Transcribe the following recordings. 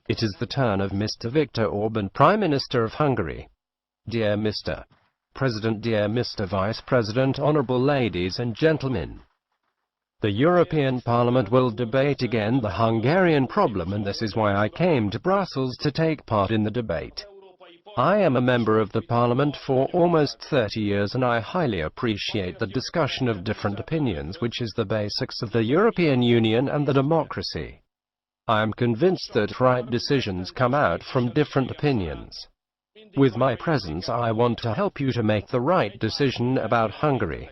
It is the turn of Mr. Viktor Orban, Prime Minister of Hungary. Dear Mr. President, dear Mr. Vice President, honorable ladies and gentlemen. The European Parliament will debate again the Hungarian problem, and this is why I came to Brussels to take part in the debate. I am a member of the Parliament for almost 30 years, and I highly appreciate the discussion of different opinions, which is the basics of the European Union and the democracy. I am convinced that right decisions come out from different opinions. With my presence, I want to help you to make the right decision about Hungary.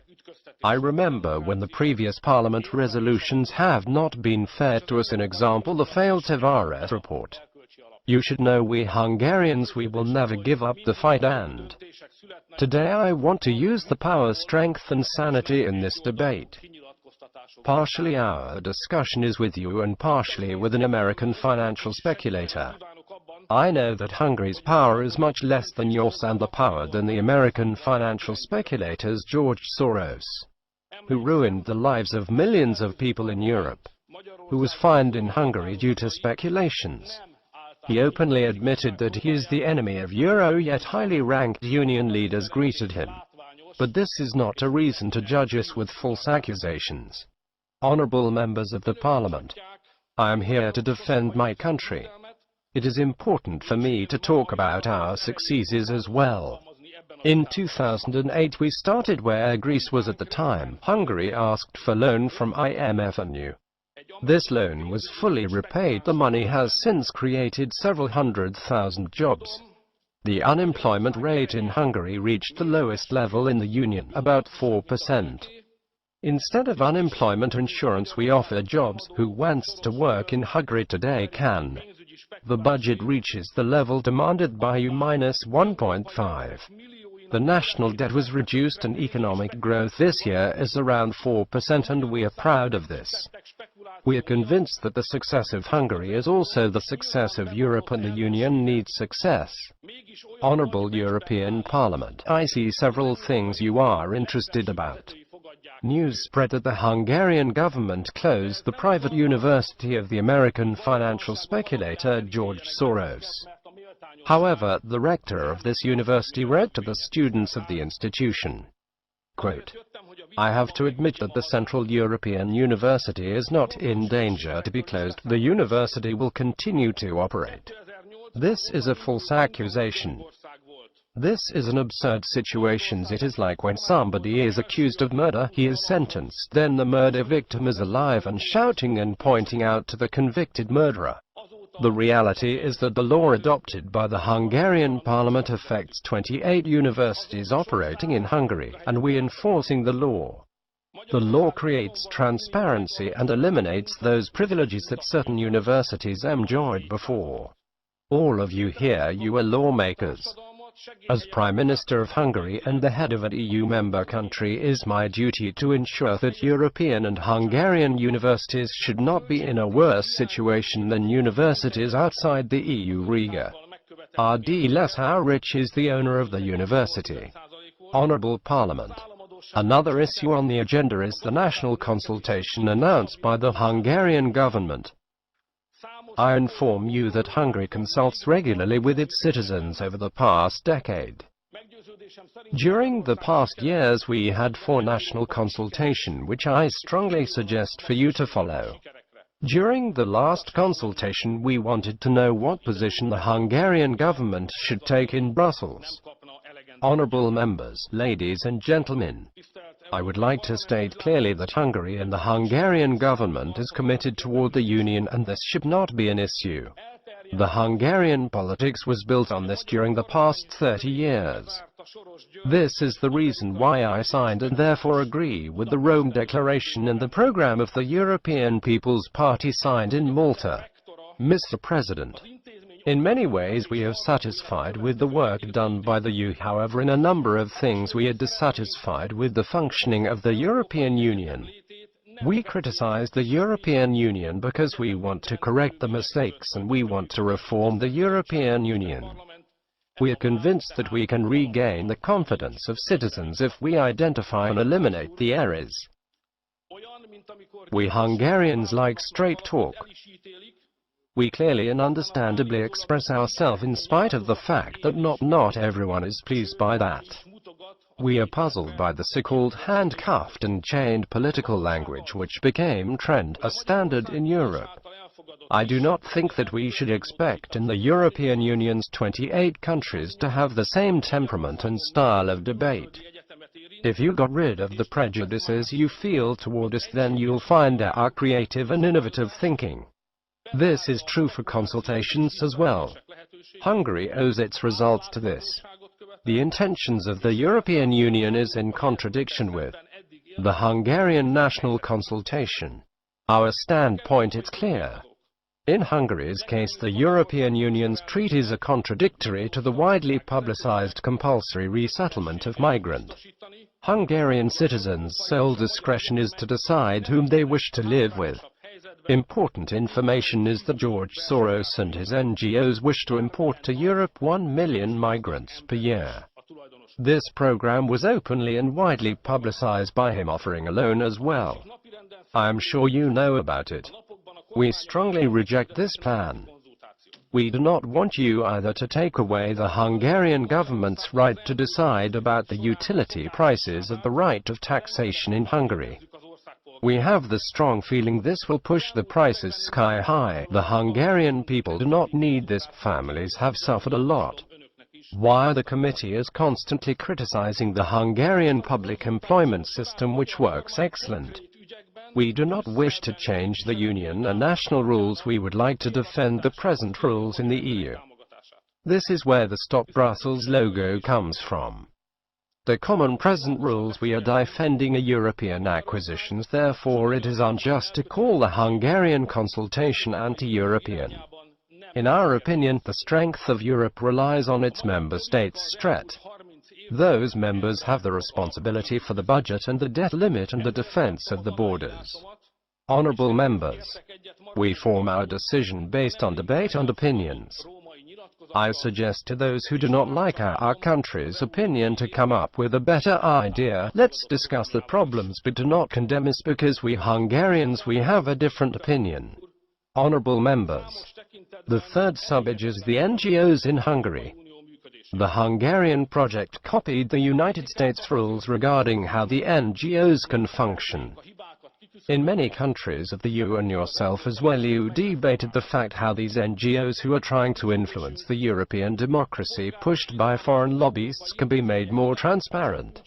I remember when the previous Parliament resolutions have not been fair to us. An example, the failed Tavares report. You should know, we Hungarians, we will never give up the fight, and today I want to use the power, strength and sanity in this debate. Partially our discussion is with you and partially with an American financial speculator. I know that Hungary's power is much less than yours and the power than the American financial speculators George Soros, who ruined the lives of millions of people in Europe, who was fined in Hungary due to speculations. He openly admitted that he is the enemy of Euro, yet highly ranked union leaders greeted him. But this is not a reason to judge us with false accusations. Honorable members of the Parliament, I am here to defend my country. It is important for me to talk about our successes as well. In 2008 we started where Greece was at the time. Hungary asked for loan from IMF and you. This loan was fully repaid. The money has since created several 100,000 jobs. The unemployment rate in Hungary reached the lowest level in the Union, about 4%. Instead of unemployment insurance, we offer jobs. Who wants to work in Hungary today can. The budget reaches the level demanded by you, -1.5. The national debt was reduced and economic growth this year is around 4%, and we are proud of this. We are convinced that the success of Hungary is also the success of Europe, and the Union needs success. Honorable European Parliament, I see several things you are interested about. News spread that the Hungarian government closed the private university of the American financial speculator George Soros. However, the rector of this university wrote to the students of the institution, quote, I have to admit that the Central European University is not in danger to be closed. The university will continue to operate. This is a false accusation. This is an absurd situation. It is like when somebody is accused of murder, he is sentenced, then the murder victim is alive and shouting and pointing out to the convicted murderer. The reality is that the law adopted by the Hungarian Parliament affects 28 universities operating in Hungary, and we enforcing the law. The law creates transparency and eliminates those privileges that certain universities enjoyed before. All of you here, you are lawmakers. As Prime Minister of Hungary and the head of an EU member country, it is my duty to ensure that European and Hungarian universities should not be in a worse situation than universities outside the EU. Riga. RD how rich is the owner of the university? Honorable Parliament. Another issue on the agenda is the national consultation announced by the Hungarian government. I inform you that Hungary consults regularly with its citizens over the past decade. During the past years we had 4 national consultations, which I strongly suggest for you to follow. During the last consultation we wanted to know what position the Hungarian government should take in Brussels. Honorable members, ladies and gentlemen, I would like to state clearly that Hungary and the Hungarian government is committed toward the Union, and this should not be an issue. The Hungarian politics was built on this during the past 30 years. This is the reason why I signed and therefore agree with the Rome Declaration and the program of the European People's Party signed in Malta. Mr. President, in many ways we are satisfied with the work done by the EU. However, in a number of things we are dissatisfied with the functioning of the European Union. We criticize the European Union because we want to correct the mistakes and we want to reform the European Union. We are convinced that we can regain the confidence of citizens if we identify and eliminate the errors. We Hungarians like straight talk. We clearly and understandably express ourselves in spite of the fact that not everyone is pleased by that. We are puzzled by the so-called handcuffed and chained political language which became a standard in Europe. I do not think that we should expect in the European Union's 28 countries to have the same temperament and style of debate. If you got rid of the prejudices you feel toward us, then you'll find our creative and innovative thinking. This is true for consultations as well. Hungary owes its results to this. The intentions of the European Union is in contradiction with the Hungarian national consultation. Our standpoint is clear. In Hungary's case, the European Union's treaties are contradictory to the widely publicized compulsory resettlement of migrants. Hungarian citizens' sole discretion is to decide whom they wish to live with. Important information is that George Soros and his NGOs wish to import to Europe 1 million migrants per year. This program was openly and widely publicized by him, offering a loan as well. I am sure you know about it. We strongly reject this plan. We do not want you either to take away the Hungarian government's right to decide about the utility prices of the right of taxation in Hungary. We have the strong feeling this will push the prices sky high. The Hungarian people do not need this. Families have suffered a lot. Why the committee is constantly criticizing the Hungarian public employment system, which works excellent. We do not wish to change the Union and national rules. We would like to defend the present rules in the EU. This is where the Stop Brussels logo comes from. The common present rules. We are defending a European acquisitions, therefore it is unjust to call the Hungarian consultation anti-European. In our opinion, the strength of Europe relies on its member states' strength. Those members have the responsibility for the budget and the debt limit and the defense of the borders. Honorable members, we form our decision based on debate and opinions. I suggest to those who do not like our country's opinion to come up with a better idea. Let's discuss the problems, but do not condemn us because we Hungarians we have a different opinion. Honorable members, the third subject is the NGOs in Hungary. The Hungarian project copied the United States rules regarding how the NGOs can function. In many countries of the EU and yourself as well, you debated the fact how these NGOs who are trying to influence the European democracy pushed by foreign lobbyists can be made more transparent.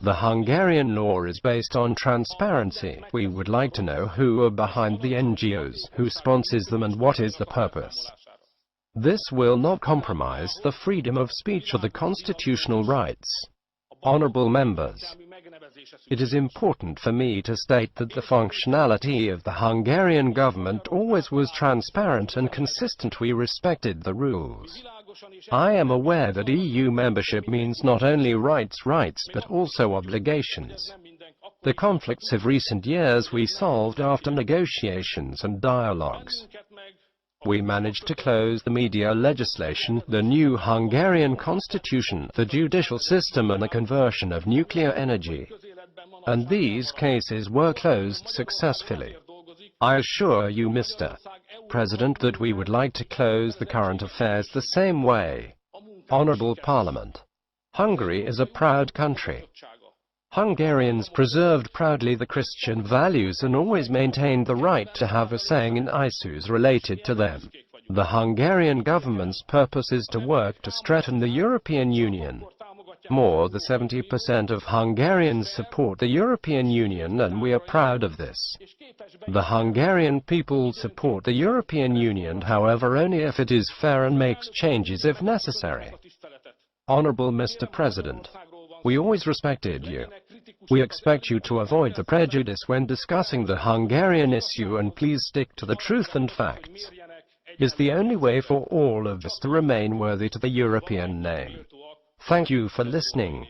The Hungarian law is based on transparency. We would like to know who are behind the NGOs, who sponsors them and what is the purpose. This will not compromise the freedom of speech or the constitutional rights. Honorable members, it is important for me to state that the functionality of the Hungarian government always was transparent and consistent. We respected the rules. I am aware that EU membership means not only rights but also obligations. The conflicts of recent years we solved after negotiations and dialogues. We managed to close the media legislation, the new Hungarian constitution, the judicial system and the conversion of nuclear energy. And these cases were closed successfully. I assure you, Mr. President, that we would like to close the current affairs the same way. Honorable Parliament, Hungary is a proud country. Hungarians preserved proudly the Christian values and always maintained the right to have a saying in issues related to them. The Hungarian government's purpose is to work to strengthen the European Union. More than 70% of Hungarians support the European Union, and we are proud of this. The Hungarian people support the European Union, however, only if it is fair and makes changes if necessary. Honorable Mr. President, we always respected you. We expect you to avoid the prejudice when discussing the Hungarian issue and please stick to the truth and facts. It is the only way for all of us to remain worthy to the European name. Thank you for listening.